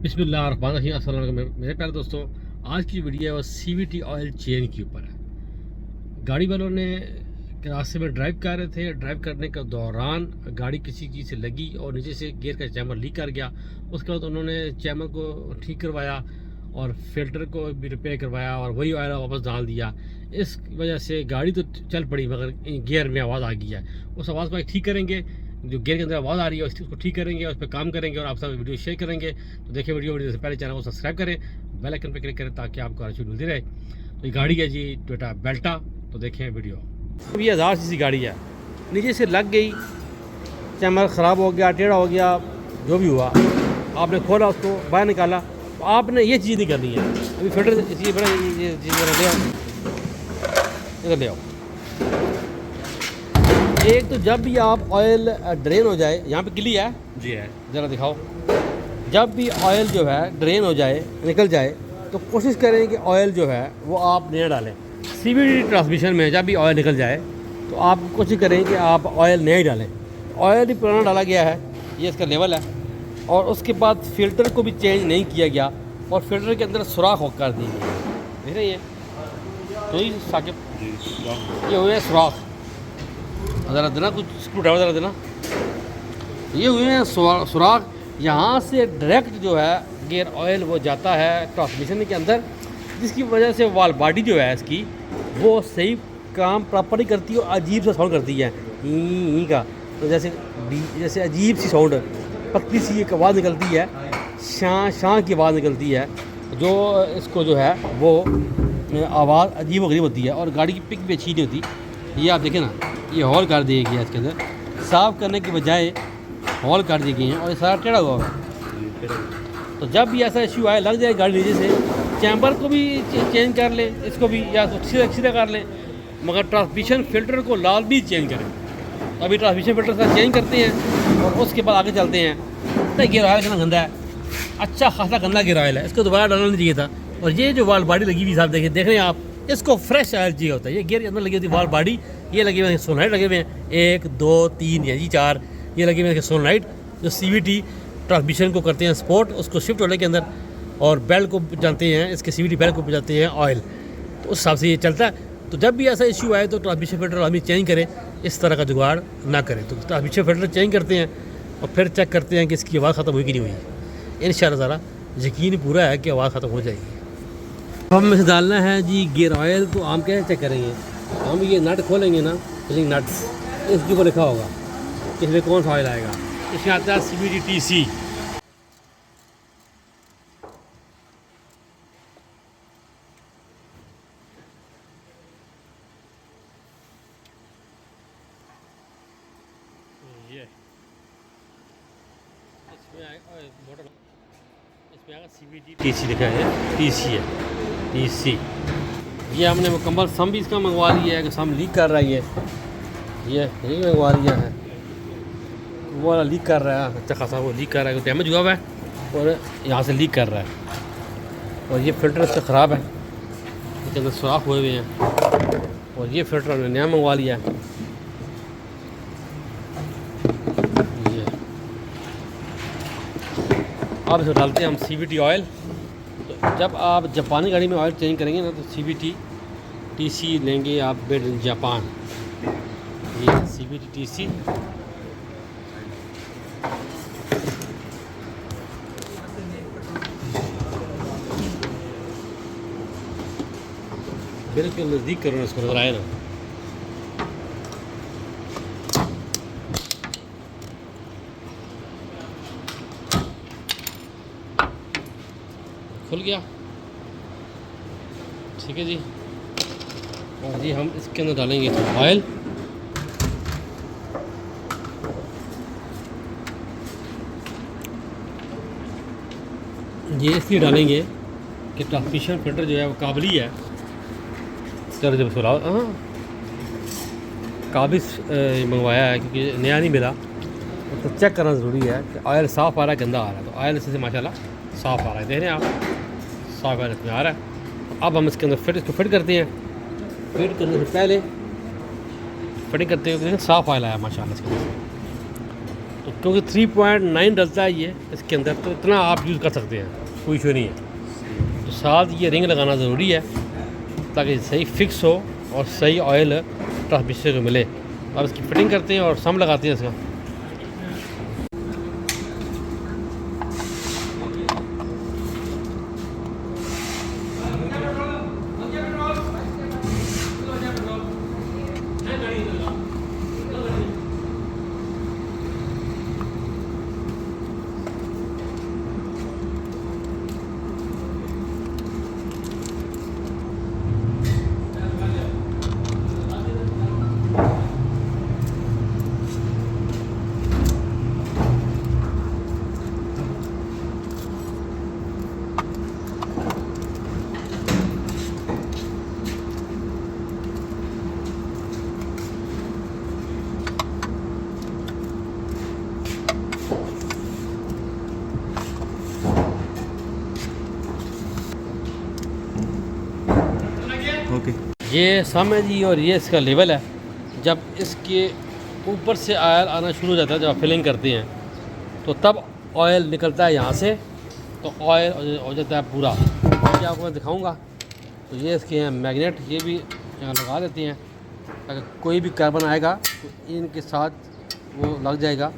बिस्मिल्लाहिर्रहमानिर्रहीम। अस्सलाम वालेकुम मेरे प्यारे दोस्तों। आज की वीडियो है वो CVT ऑयल चेंज के ऊपर है। गाड़ी वालों ने के रास्ते में ड्राइव कर रहे थे। ड्राइव करने के दौरान गाड़ी किसी चीज़ से लगी और नीचे से गियर का चैम्बर लीक कर गया। उसके बाद उन्होंने चैम्बर को ठीक करवाया और फिल्टर को भी रिपेयर करवाया और वही ऑयल वापस डाल दिया। इस वजह से गाड़ी तो चल पड़ी मगर गियर में आवाज़ आ गई है। उस आवाज़ को ठीक करेंगे, जो गियर के अंदर आवाज़ आ रही है उसको ठीक करेंगे और उस पर काम करेंगे और आप सब वीडियो शेयर करेंगे। तो देखिए वीडियो से पहले चैनल को सब्सक्राइब करें, बेल आइकन पर क्लिक करें ताकि आपको हर चीज़ मिलती रहे। तो ये गाड़ी है जी टोयोटा बेल्टा। तो देखें वीडियो। ये 1000 सीसी गाड़ी है, नीचे से लग गई, चैम्बर ख़राब हो गया, टेढ़ा हो गया, जो भी हुआ आपने खोला उसको बाहर निकाला। तो आपने ये चीज़ नहीं करनी है। अभी फिल्टर इसी बड़ा ये चीज़ ले आओ, इधर ले आओ। एक तो जब भी आप ऑयल ड्रेन हो जाए, यहाँ पे क्ली है जी है। ज़रा दिखाओ। जब भी ऑयल जो है ड्रेन हो जाए, निकल जाए, तो कोशिश करें कि ऑयल जो है वो आप नया डालें। CVT ट्रांसमिशन में जब भी ऑयल निकल जाए तो आप कोशिश करें कि आप ऑयल नया ही डालें। ऑयल भी पुराना डाला गया है, ये इसका लेवल है। और उसके बाद फ़िल्टर को भी चेंज नहीं किया गया और फिल्टर के अंदर सुराख कर दी गई। देख रहे हैं तो ही साकिब, ये हुए सुराख। ज़रा देना कुछ स्क्रू ड्राइवर ज़रा देना। ये हुए हैं सुराख। यहाँ से डायरेक्ट जो है गियर ऑयल वो जाता है ट्रांसमिशन के अंदर, जिसकी वजह से वाल बॉडी जो है इसकी वो सही काम प्रॉपर ही करती है और अजीब सा साउंड करती है ही का। तो जैसे अजीब सी साउंड, पतली सी एक आवाज़ निकलती है, शां शां की आवाज़ निकलती है, जो इसको जो है वो आवाज़ अजीब व गरीब होती है और गाड़ी की पिक भी अच्छी नहीं होती। ये आप देखें ना, ये हॉल कर दिए गए इसके अंदर, साफ़ करने के बजाय हॉल कर दिए गए हैं और ये सारा टेढ़ा हुआ है। तो जब भी ऐसा इशू आए, लग जाए गाड़ी नीचे से, चैम्बर को भी चेंज कर लें, इसको भी या तो सीधा कर लें, मगर ट्रांसमिशन फ़िल्टर को लाल भी चेंज करें। तो अभी ट्रांसमिशन फ़िल्टर से चेंज करते हैं और उसके बाद आगे चलते हैं। तो गियर ऑयल कितना गंदा है, अच्छा खासा गंदा गियर ऑयल है, इसको दोबारा डालना नहीं चाहिए था। और ये जो वाल बॉडी लगी हुई साहब देख रहे हैं आप, इसको फ्रेश ऑयल चाहिए होता है। ये गियर के अंदर लगी होती है वाल बॉडी, ये लगे हुए हैं सोलनाइट लगे हुए हैं, 1 2 3 या जी 4 ये लगे हुए हैं सोलनाइट, जो CVT ट्रांसमिशन को करते हैं सपोर्ट, उसको शिफ्ट होने के अंदर, और बेल्ट को जानते हैं, इसके CVT बेल्ट को जाते हैं ऑयल। तो उस हिसाब से ये चलता है। तो जब भी ऐसा इशू आए तो ट्रांसमिशन फिल्टर आदमी चेंज करें, इस तरह का जुगाड़ ना करें। तो ट्रांसमिशन फिल्टर चेंज करते हैं और फिर चेक करते हैं कि इसकी आवाज़ ख़त्म हुई कि नहीं हुई। इंशाअल्लाह ताला यकीन पूरा है कि आवाज़ ख़त्म हो जाएगी। अब हमें से डालना है जी गियर ऑयल। तो हम कैसे चेक करेंगे? हम ये नट खोलेंगे ना, नट इसके ऊपर लिखा होगा कि इसमें कौन सा ऑयल आएगा। इसमें आता है CVT TC। ये इसमें आएगा मोटर, इसमें आएगा CVT TC लिखा है, TC है, TC। ये हमने मुकम्मल सम भी इसका मंगवा लिया है कि सम लीक कर रहा है। ये मंगवा लिया है, वो वाला लीक कर रहा है, अच्छा खासा वो लीक कर रहा है, डैमेज हुआ हुआ है और यहाँ से लीक कर रहा है। और ये फ़िल्टर इसका ख़राब है, इसके अंदर सुराख हुए हुए हैं। और ये फ़िल्टर हमने नया मंगवा लिया है। ये अब इसको डालते हैं हम CVT ऑयल। तो जब आप जापानी गाड़ी में ऑयल चेंज करेंगे ना तो CVT TC लेंगे आप, मेड इन जापान। ये CVT TC। बिल्कुल नज़दीक करो ना, इसको नजर आए ना। खुल गया, ठीक है जी। और जी हम इसके अंदर डालेंगे ऑयल। ये इसलिए डालेंगे कि ट्रांसमिशन फिल्टर जो है वो काबली है। चलो जब सुराख काबिज मंगवाया है क्योंकि नया नहीं मिला, तो चेक करना ज़रूरी है कि ऑयल साफ़ आ रहा है गंदा आ रहा है। तो ऑयल इससे माशाल्लाह साफ़ आ रहा है, देख रहे हैं आप, साफ़ ऑयल इसमें आ रहा है। अब हम इसके अंदर इसको फिट करते हैं। फिट करने से पहले फिटिंग करते हुए साफ़ ऑयल आया माशाल्लाह इसके अंदर। तो क्योंकि 3.9 डलता है ये इसके अंदर, तो इतना आप यूज़ कर सकते हैं, कोई इशू नहीं है। तो साथ ये रिंग लगाना ज़रूरी है ताकि सही फिक्स हो और सही ऑयल ट्रांसमिशन को मिले। अब इसकी फिटिंग करते हैं और सम लगाते हैं इसका। ओके। ये सम है जी और ये इसका लेवल है। जब इसके ऊपर से ऑयल आना शुरू हो जाता है, जब आप फिलिंग करते हैं तो तब ऑयल निकलता है यहाँ से, तो ऑयल हो जाता है पूरा। ये आपको मैं दिखाऊंगा। तो ये इसके हैं मैग्नेट, ये भी यहाँ लगा देते हैं ताकि कोई भी कार्बन आएगा तो इनके साथ वो लग जाएगा,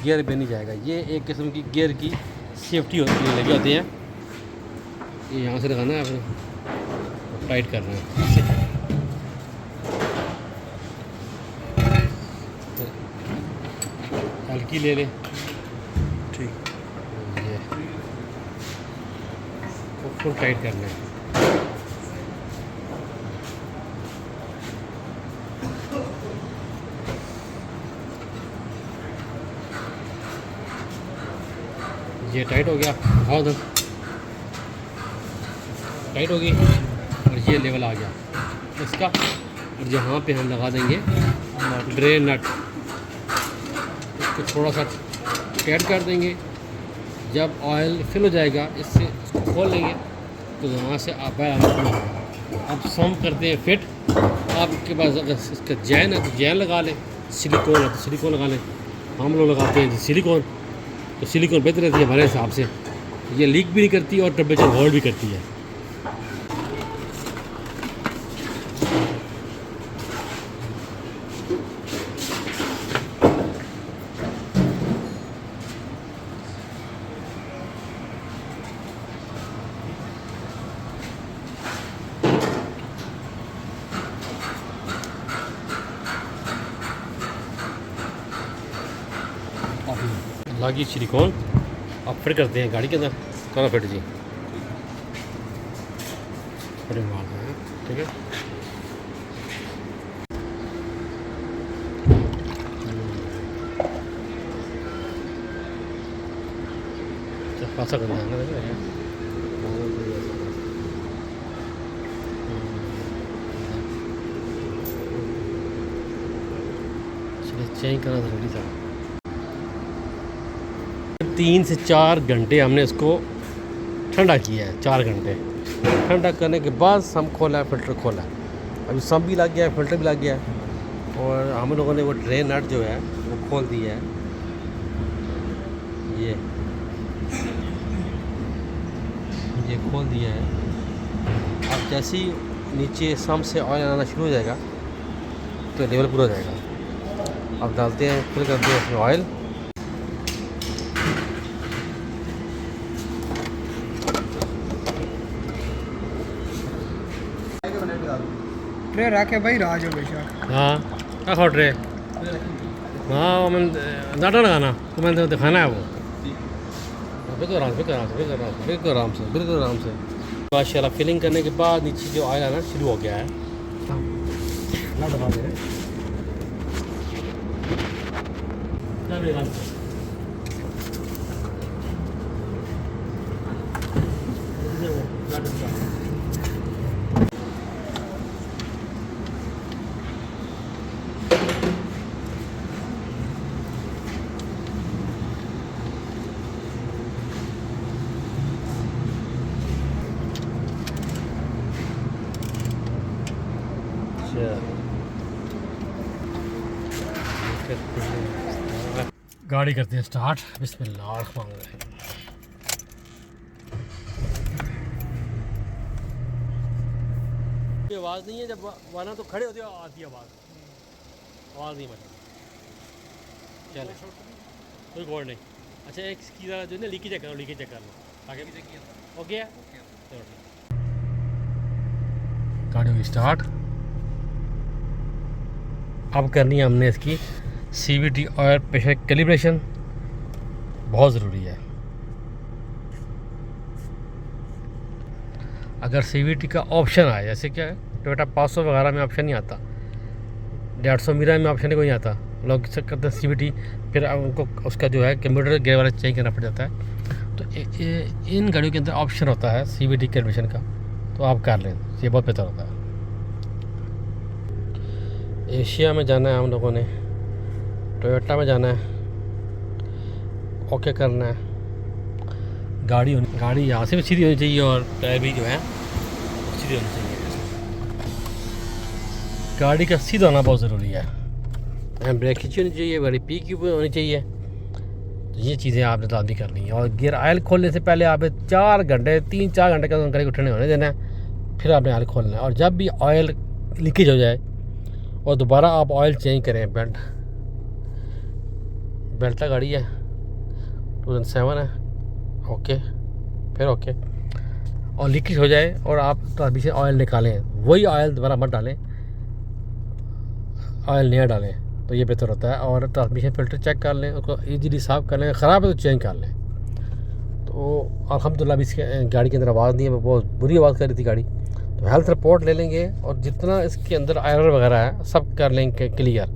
गियर में नहीं जाएगा। ये एक किस्म की गियर की सेफ्टी लगे होते हैं। ये यहाँ से लगाना है, फिर टाइट करना है। हल्की ले लें, ठीक। ये फुल टाइट करना है। ये टाइट हो गया, बहुत टाइट हो गई और ये लेवल आ गया इसका। और यहाँ पे हम लगा देंगे ड्रेन नट, इसको थोड़ा सा टाइट कर देंगे। जब ऑयल फिल हो जाएगा इससे इसको खोल लेंगे तो वहाँ से आप आना शुरू होगा। अब सम करते हैं फिट। आपके पास अगर इसका जैन है तो जैन लगा लें, सिलिकॉन है तो सिलिकॉन लगा लें। हम लोग लगाते हैं सिलिकॉन, तो सिलिकॉन बेहतर रहती है हमारे हिसाब से। ये लीक भी नहीं करती और टेम्परेचर होल्ड भी करती है। लागी सिलिकॉन अब फिट करते हैं गाड़ी के अंदर। कहाँ फिट जी, फिर मारते हैं, ठीक है। खासा करना है ना, चेंज करना ज़रूरी था। 3 से 4 घंटे हमने इसको ठंडा किया है। 4 घंटे ठंडा करने के बाद सम खोला है, फ़िल्टर खोला है। अभी सम भी लग गया है, फ़िल्टर भी लग गया है और हम लोगों ने वो ड्रेन नट जो है वो खोल दिया है। ये खोल दिया है। अब जैसे ही नीचे सम से ऑयल आना शुरू हो जाएगा तो लेवल पूरा हो जाएगा। अब डालते हैं, फिर करते हैं इसमें ऑयल। ट्रे रखे भाई राज हो बेशक। हाँ क्या खा ट्रे, हाँ वो मैंने डाटा लगाना तो मैंने दिखाना है वो। बिल्कुल आराम से, बिल्कुल आराम से। माशाल्लाह फिलिंग करने के बाद नीचे जो ऑयल आना शुरू हो गया है। ना दबा दे रहे गाड़ी करते हैं स्टार्ट। बिस्मिल्लाह रहमान रहीम। आवाज़ नहीं है, जब वरना तो खड़े होते आती है आवाज़ नहीं बची। चले कोई गौर नहीं। अच्छा एक इसकी जो है ना लीकेज चेक करो, लीकेज चेक कर लो आगे भी देखिए। ओके है, चलो ठीक। गाड़ी होगी स्टार्ट। अब करनी है हमने इसकी CVT ऑयल प्रेशर कैलिब्रेशन, बहुत ज़रूरी है। अगर CVT का ऑप्शन आए, जैसे क्या टोयोटा 500 वगैरह में ऑप्शन नहीं आता, 150 मीरा में ऑप्शन कोई नहीं आता, लोग करते हैं CVT, फिर उनको उसका जो है कंप्यूटर गेयर वाला चेंज करना पड़ जाता है। तो इन गाड़ियों के अंदर ऑप्शन होता है CVT कैलिब्रेशन का, तो आप कर लें, ये बहुत बेहतर होता है। एशिया में जाना है हम लोगों ने, टोयोटा में जाना है, ओके करना है। गाड़ी यहाँ से भी सीधी होनी चाहिए और टायर भी जो है सीधी होनी चाहिए। गाड़ी का सीधा होना बहुत ज़रूरी है। ब्रेक खींची होनी चाहिए, गाड़ी पी की होनी चाहिए। तो ये चीज़ें आपने लाजमी करनी है। और गियर ऑयल खोलने से पहले आप 3-4 घंटे का गाड़ी को ठंडे होने देना है, फिर आपने ऑयल खोलना है। और जब भी ऑयल लीकेज हो जाए और दोबारा आप ऑयल चेंज करें, बेल्टा गाड़ी है 2007 है, ओके, फिर ओके। और लीकेज हो जाए और आप ट्रांसमिशन ऑयल निकालें, वही ऑयल दोबारा मत डालें, ऑयल नया डालें, तो ये बेहतर होता है। और ट्रांसमिशन फिल्टर चेक कर लें, उसको ईजीली साफ़ कर लें, ख़राब है तो चेंज कर लें। तो अल्हम्दुलिल्लाह अभी इसके गाड़ी के अंदर आवाज़ नहीं है, बहुत बुरी आवाज़ कर रही थी गाड़ी। तो हेल्थ रिपोर्ट ले लेंगे और जितना इसके अंदर एरर वगैरह है सब कर लेंगे क्लियर,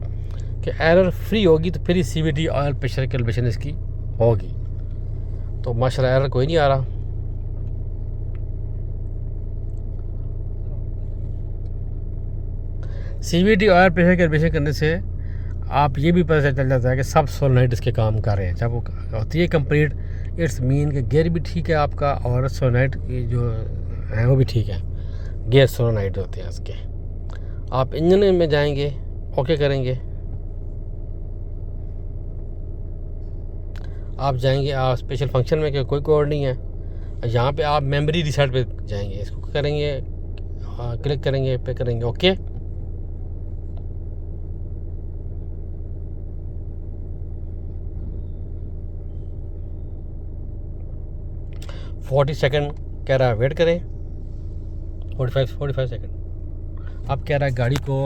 कि एरर फ्री होगी तो फिर ही CVT ऑयल प्रेशर कैलिब्रेशन इसकी होगी। तो माशाल्लाह एरर कोई नहीं आ रहा। CVT ऑयल प्रेशर कैलिब्रेशन करने से आप ये भी पता चल जाता है कि सब सोलेनोइड इसके काम कर रहे हैं। जब वो होती है कंप्लीट, इट्स मीन कि गियर भी ठीक है आपका और सोलेनोइड जो है वो भी ठीक है। गियर सोलेनोइड होते हैं इसके। आप इंजन में जाएंगे, ओके करेंगे, आप जाएंगे आप स्पेशल फंक्शन में, कि कोई कोड नहीं है। यहाँ पे आप मेमोरी रिसेट पे जाएंगे, इसको करेंगे, क्लिक करेंगे, पे करेंगे ओके। सेकंड कह रहा है वेट करें, 45 सेकंड। अब कह रहा है गाड़ी को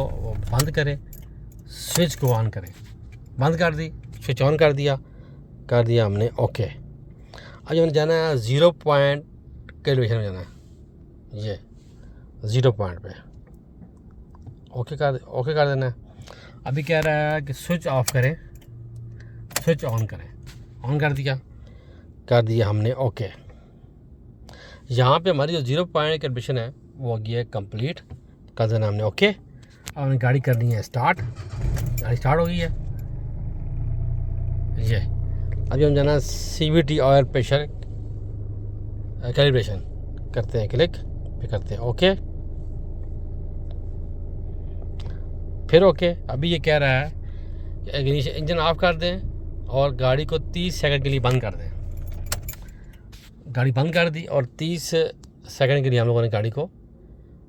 बंद करें, स्विच को ऑन करें। बंद कर दी, स्विच ऑन कर दिया हमने, ओके। अब हमने जाना है 0 पॉइंट कैलिब्रेशन में जाना है, ये 0 पॉइंट पे ओके कर देना है। अभी कह रहा है कि स्विच ऑफ करें, स्विच ऑन करें, ऑन कर दिया हमने, ओके। यहाँ पे हमारी जो 0 पॉइंट कैलिब्रेशन है वो हो गया है कंप्लीट, कर देना हमने, ओके। अब हमने गाड़ी करनी है स्टार्ट, गाड़ी स्टार्ट हो गई है। ये अभी हम जाना CVT ऑयल प्रेशर कैलिब्रेशन करते हैं, क्लिक पे करते हैं ओके, फिर ओके। अभी ये कह रहा है कि इंजन ऑफ कर दें और गाड़ी को 30 सेकंड के लिए बंद कर दें। गाड़ी बंद कर दी और 30 सेकंड के लिए हम लोगों ने गाड़ी को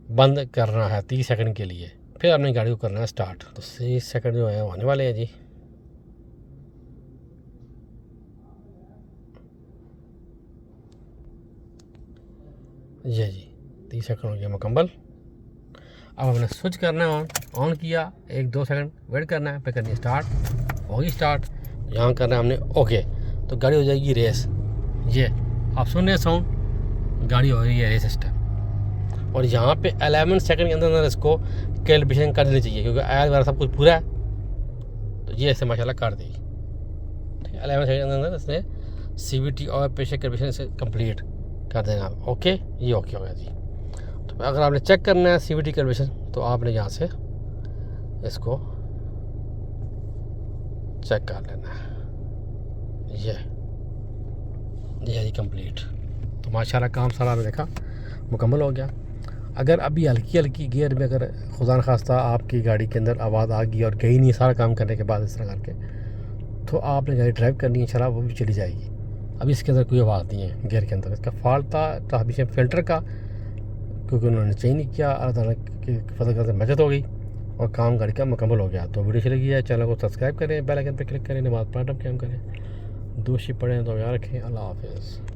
बंद करना है, 30 सेकंड के लिए। फिर हमने गाड़ी को करना है स्टार्ट। तो 30 सेकंड जो है होने वाले हैं जी। ये जी 30 सेकंड हो गया मुकम्मल। अब हमने स्विच करना है ऑन किया, 1-2 सेकंड वेट करना है, फिर करनी है स्टार्ट, होगी स्टार्ट। यहाँ करना है हमने ओके, तो गाड़ी हो जाएगी रेस। ये आप सुन रहे हैं साउंड, गाड़ी हो रही है रेस सिस्टम। और यहाँ पे 11 सेकंड के अंदर इसको कैलिब्रेशन कर देनी चाहिए, क्योंकि आयल वगैरह सब कुछ पूरा है। तो ये ऐसे माशाल्लाह कर देगी, ठीक है। 11 सेकंड के अंदर इसने CVT और प्रेशर कैलिब्रेशन से कंप्लीट कर देना आप, ओके। ये ओके हो गया जी। तो अगर आपने चेक करना है CVT कैलिब्रेशन, तो आपने यहाँ से इसको चेक कर लेना है। ये जी कंप्लीट। तो माशाल्लाह काम सारा आपने देखा मुकम्मल हो गया। अगर अभी हल्की गियर में अगर खुदा न खास्ता आपकी गाड़ी के अंदर आवाज़ आ गई और गई नहीं सारा काम करने के बाद इस तरह करके, तो आपने गाड़ी ड्राइव करनी है इंशाल्लाह वो भी चली जाएगी। अब इसके अंदर कोई आवाज़ नहीं है गियर के अंदर, इसका फॉल्ट था ट्रांसमिशन फिल्टर का, क्योंकि उन्होंने चेंज नहीं किया। अल्लाह ताला की फजल करते बचत हो गई और काम गाड़ी का मुकम्मल हो गया। तो वीडियो अच्छी लगी है चैनल को सब्सक्राइब करें, बेल आइकन पर क्लिक करें, नमाज़ पढ़ना टाइम करें, दोषी पढ़ें तो याद रखें। अल्लाह हाफिज़।